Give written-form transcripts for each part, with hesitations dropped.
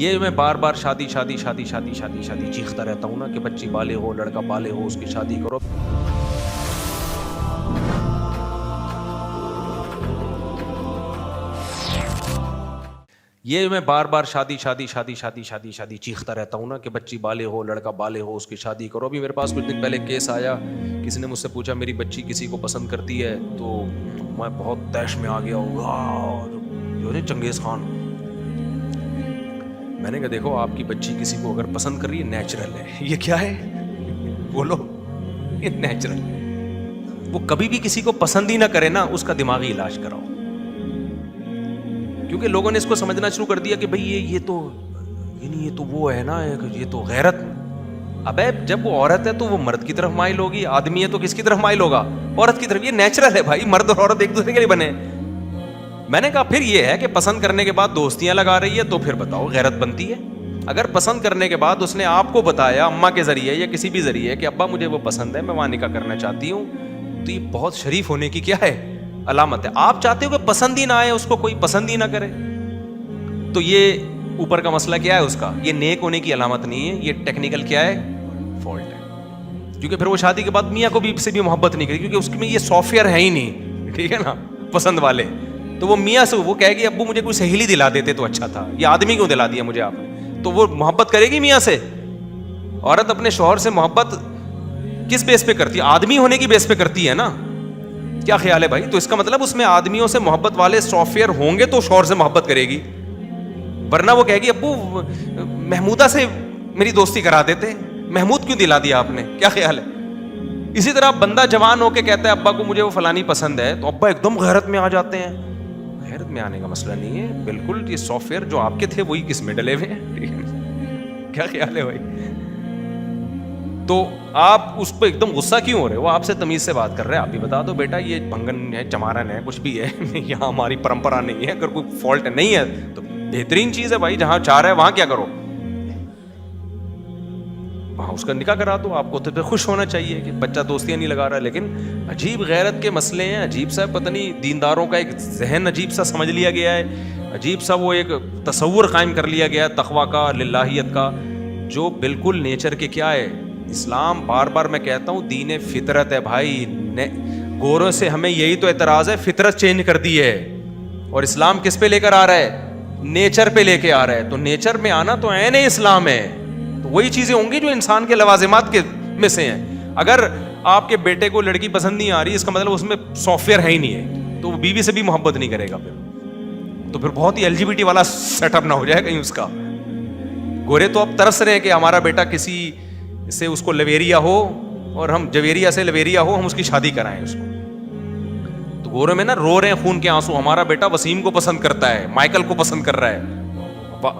یہ میں بار بار شادی شادی شادی شادی شادی شادی چیختا رہتا ہوں نا کہ بچی بالغ ہو، لڑکا بالغ ہو، اس کی شادی کرو. یہ میں بار بار شادی شادی شادی شادی شادی شادی چیختا رہتا ہوں نا کہ بچی بالغ ہو، لڑکا بالغ ہو، اس کی شادی کرو. ابھی میرے پاس کچھ دن پہلے کیس آیا، کسی نے مجھ سے پوچھا میری بچی کسی کو پسند کرتی ہے، تو میں بہت طیش میں آ گیا ہوگا جو ہے چنگیز خان. میں نے کہا دیکھو آپ کی بچی کسی کو اگر پسند کر رہی ہے نیچرل ہے. یہ کیا ہے بولو؟ یہ نیچرل ہے. وہ کبھی بھی کسی کو پسند ہی نہ کرے نا، اس کا دماغی علاج کراؤ. کیونکہ لوگوں نے اس کو سمجھنا شروع کر دیا کہ بھئی یہ تو یعنی یہ تو وہ ہے نا، یہ تو غیرت. ابے جب وہ عورت ہے تو وہ مرد کی طرف مائل ہوگی، آدمی ہے تو کس کی طرف مائل ہوگا؟ عورت کی طرف. یہ نیچرل ہے بھائی، مرد اور عورت ایک دوسرے کے لیے بنے. میں نے کہا پھر یہ ہے کہ پسند کرنے کے بعد دوستیاں لگا رہی ہے تو پھر بتاؤ غیرت بنتی ہے؟ اگر پسند کرنے کے بعد اس نے آپ کو بتایا اماں کے ذریعے یا کسی بھی ذریعے کہ ابا مجھے وہ پسند ہے، میں وہاں نکاح کرنا چاہتی ہوں، تو یہ بہت شریف ہونے کی کیا ہے؟ علامت ہے. آپ چاہتے ہو کہ پسند ہی نہ آئے، اس کو کوئی پسند ہی نہ کرے، تو یہ اوپر کا مسئلہ کیا ہے اس کا؟ یہ نیک ہونے کی علامت نہیں ہے، یہ ٹیکنیکل کیا ہے؟ فالٹ ہے. کیونکہ پھر وہ شادی کے بعد میاں کو بھی سے بھی محبت نہیں کرے، کیونکہ اس میں یہ سافٹ ویئر ہے ہی نہیں. ٹھیک ہے نا، پسند والے. تو وہ میاں سے وہ کہے گی ابو مجھے کوئی سہیلی دلا دیتے تو اچھا تھا، یہ آدمی کیوں دلا دیا مجھے آپ نے؟ تو وہ محبت کرے گی میاں سے. عورت اپنے شوہر سے محبت کس بیس پہ کرتی ہے؟ آدمی ہونے کی بیس پہ کرتی ہے نا. کیا خیال ہے بھائی؟ تو اس کا مطلب اس میں آدمیوں سے محبت والے سافٹ ویئر ہوں گے تو شوہر سے محبت کرے گی، ورنہ وہ کہے گی ابو محمودہ سے میری دوستی کرا دیتے، محمود کیوں دلا دیا آپ نے؟ کیا خیال ہے؟ اسی طرح بندہ جوان ہو کے کہتا ہے ابا کو مجھے وہ فلانی پسند ہے، تو ابا ایک دم غیرت میں آ جاتے ہیں. غیرت میں آنے کا مسئلہ نہیں ہے، بالکل یہ سافٹ ویئر جو آپ کے تھے وہی کس میں ڈلے ہوئے ہیں. کیا خیال ہے بھائی؟ تو آپ اس پہ ایک دم غصہ کیوں ہو رہے ہو؟ وہ آپ سے تمیز سے بات کر رہے ہیں، آپ ہی بتا دو بیٹا یہ بھنگن ہے، چمارن ہے، کچھ بھی ہے، یہاں ہماری پرمپرا نہیں ہے. اگر کوئی فالٹ نہیں ہے تو بہترین چیز ہے بھائی، جہاں چاہ رہا ہے وہاں کیا کرو، وہاں اس کا نکاح کرا دو. آپ کو تو خوش ہونا چاہیے کہ بچہ دوستیاں نہیں لگا رہا. لیکن عجیب غیرت کے مسئلے ہیں، عجیب سا پتہ نہیں دینداروں کا ایک ذہن عجیب سا سمجھ لیا گیا ہے، عجیب سا وہ ایک تصور قائم کر لیا گیا ہے تقویٰ کا، للہیت کا، جو بالکل نیچر کے کیا ہے. اسلام بار بار میں کہتا ہوں دین فطرت ہے بھائی. گوروں سے ہمیں یہی تو اعتراض ہے، فطرت چینج کر دی ہے، اور اسلام کس پہ لے کر آ رہا ہے؟ نیچر پہ لے کے آ رہا ہے. تو نیچر میں آنا تو عین اسلام ہے. تو وہی چیزیں ہوں گی جو انسان کے لوازمات کے میں سے ہیں. اگر آپ کے بیٹے کو لڑکی پسند نہیں آ رہی، اس کا مطلب اس میں سافٹ ویئر ہے ہی نہیں ہے، تو وہ بیوی سے بھی محبت نہیں کرے گا. پھر تو پھر بہت ہی LGBT والا سیٹ اپ نہ ہو جائے کہیں اس کا. گورے تو اب ترس رہے ہیں کہ ہمارا بیٹا کسی سے اس کو لویریا ہو، اور ہم جویریا سے لویریا ہو، ہم اس کی شادی کرائیں اس کو. تو گورے میں نا رو رہے ہیں خون کے آنسو، ہمارا بیٹا وسیم کو پسند کرتا ہے، مائیکل کو پسند کر رہا ہے.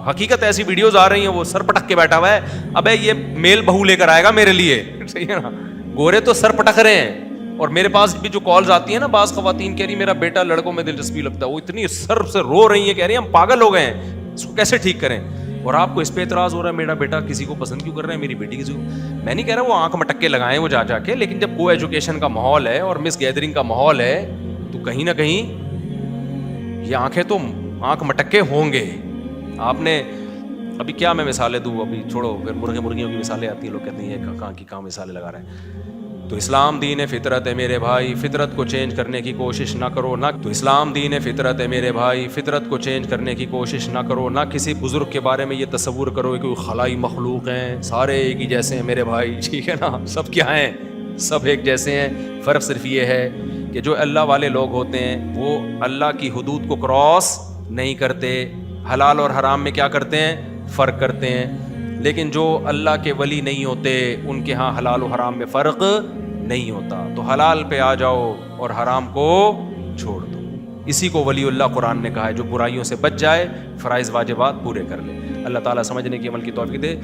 حقیقت ایسی ویڈیوز آ رہی ہیں، وہ سر پٹک کے بیٹھا ہوا ہے، ابے یہ میل بہو لے کر آئے گا میرے لیے. صحیح ہے نا؟ گورے تو سر پٹک رہے ہیں. اور میرے پاس بھی جو کالز آتی ہیں نا، بعض خواتین کہہ رہی میرا بیٹا لڑکوں میں دلچسپی لگتا ہے، وہ اتنی سر سے رو رہی ہیں، کہہ رہی ہیں ہم پاگل ہو گئے ہیں، اس کو کیسے ٹھیک کریں. اور آپ کو اس پہ اعتراض ہو رہا ہے میرا بیٹا کسی کو پسند کیوں کر رہا ہے، میری بیٹی کسی کو. میں نہیں کہہ رہا وہ آنکھ مٹکے لگائیں وہ جا کے، لیکن جب کو ایجوکیشن کا ماحول ہے اور مس گیدرنگ کا ماحول ہے تو کہیں نہ کہیں یہ آنکھیں تو آنکھ مٹکے ہوں گے. آپ نے ابھی کیا میں مثالیں دوں، ابھی چھوڑو، پھر مرغیوں کی مثالیں آتی ہیں، لوگ کہتے ہیں یہ کہاں کی کہاں مثالیں لگا رہے ہیں. تو اسلام دین فطرت ہے میرے بھائی، فطرت کو چینج کرنے کی کوشش نہ کرو. نہ تو اسلام دین فطرت ہے میرے بھائی، فطرت کو چینج کرنے کی کوشش نہ کرو. نہ کسی بزرگ کے بارے میں یہ تصور کرو کہ خلائی مخلوق ہیں، سارے ایک ہی جیسے ہیں میرے بھائی. ٹھیک ہے نا؟ سب کیا ہیں؟ سب ایک جیسے ہیں. فرق صرف یہ ہے کہ جو اللہ والے لوگ ہوتے ہیں وہ اللہ کی حدود کو کراس نہیں کرتے، حلال اور حرام میں کیا کرتے ہیں؟ فرق کرتے ہیں. لیکن جو اللہ کے ولی نہیں ہوتے ان کے ہاں حلال و حرام میں فرق نہیں ہوتا. تو حلال پہ آ جاؤ اور حرام کو چھوڑ دو. اسی کو ولی اللہ قرآن نے کہا ہے، جو برائیوں سے بچ جائے، فرائض واجبات پورے کر لے. اللہ تعالیٰ سمجھنے کی عمل کی توفیق دے.